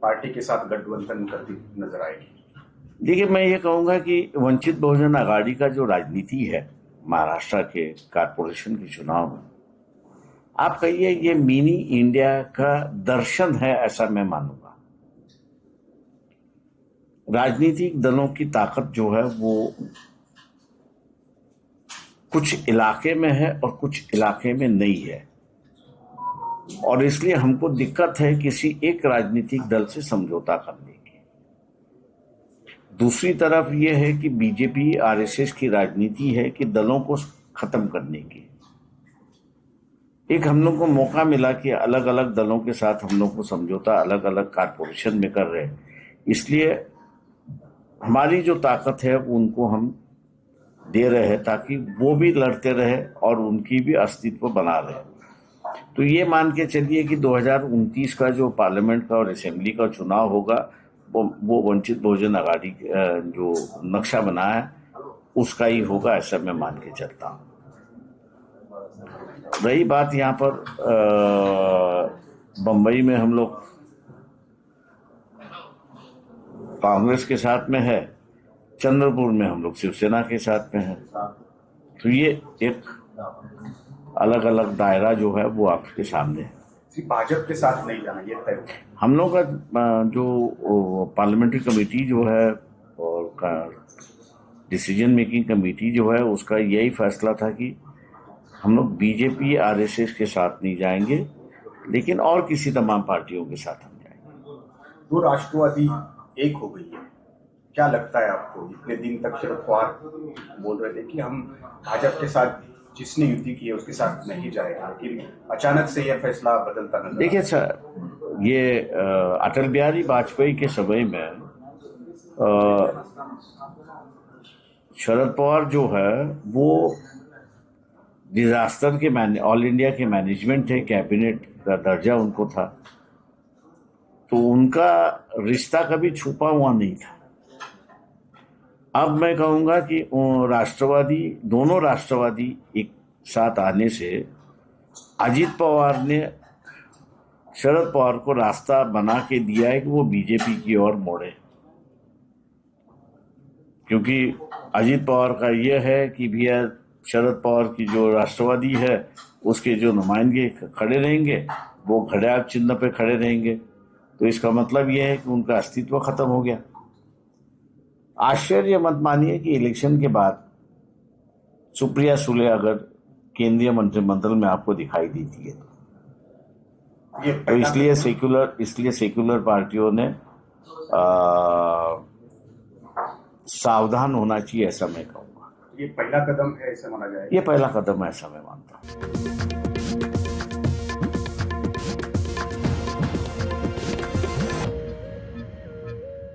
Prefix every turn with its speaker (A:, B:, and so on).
A: Party के साथ गठबंधन करती नजर आएगी?
B: देखिए, मैं ये कहूंगा कि वंचित बहुजन आघाड़ी का जो राजनीति है महाराष्ट्र के कारपोरेशन के चुनाव में, आप कहिए ये मिनी इंडिया का दर्शन है, ऐसा मैं मानूंगा। राजनीतिक दलों की ताकत जो है वो कुछ इलाके में है और कुछ इलाके में नहीं है, और इसलिए हमको दिक्कत है किसी एक राजनीतिक दल से समझौता करने की। दूसरी तरफ यह है कि बीजेपी आरएसएस की राजनीति है कि दलों को खत्म करने की। एक हम लोग को मौका मिला कि अलग अलग दलों के साथ हम लोग को समझौता अलग अलग कारपोरेशन में कर रहे हैं, इसलिए हमारी जो ताकत है उनको हम दे रहे हैं ताकि वो भी लड़ते रहे और उनकी भी अस्तित्व बना रहे। तो ये मान के चलिए कि 2029 का जो पार्लियामेंट का और असेंबली का चुनाव होगा वो वंचित बहुजन आघाड़ी जो नक्शा बना है उसका ही होगा, ऐसा मैं मान के चलता हूँ। रही बात यहाँ पर बंबई में हम लोग कांग्रेस के साथ में है, चंद्रपुर में हम लोग शिवसेना के साथ में है, तो ये एक अलग अलग दायरा जो है वो आपके सामने है।
A: भाजपा के साथ नहीं जाना ये तय?
B: हम लोग का जो पार्लियामेंट्री कमेटी जो है और डिसीजन मेकिंग कमेटी जो है उसका यही फैसला था कि हम लोग बीजेपी आरएसएस के साथ नहीं जाएंगे, लेकिन और किसी तमाम पार्टियों के साथ हम जाएंगे।
A: दो राष्ट्रवादी एक हो गई है, क्या लगता है आपको? इतने दिन तक शरद पवार बोल रहे थे कि हम भाजपा के साथ जिसने युति की है उसके साथ नहीं जाएगा, लेकिन अचानक से यह फैसला बदलता नजर।
B: देखिए सर, ये अटल बिहारी वाजपेयी के समय में शरद पवार जो है वो डिजास्टर के ऑल इंडिया के मैनेजमेंट थे, कैबिनेट का दर्जा उनको था, तो उनका रिश्ता कभी छुपा हुआ नहीं था। अब मैं कहूंगा कि दोनों राष्ट्रवादी एक साथ आने से अजित पवार ने शरद पवार को रास्ता बना के दिया है कि वो बीजेपी की ओर मोड़े, क्योंकि अजित पवार का यह है कि भैया शरद पवार की जो राष्ट्रवादी है उसके जो नुमाइंदे खड़े रहेंगे वो घड़ियाल चिन्ह पे खड़े रहेंगे, तो इसका मतलब यह है कि उनका अस्तित्व खत्म हो गया। आश्चर्य मत मानिए कि इलेक्शन के बाद सुप्रिया सुले अगर केंद्रीय मंत्रिमंडल में आपको दिखाई देती है तो इसलिए सेक्युलर पार्टियों ने सावधान होना चाहिए, ऐसा मैं कहूँगा।
A: ये पहला कदम है ऐसा माना जाए?
B: ये पहला कदम है ऐसा मैं मानता हूँ।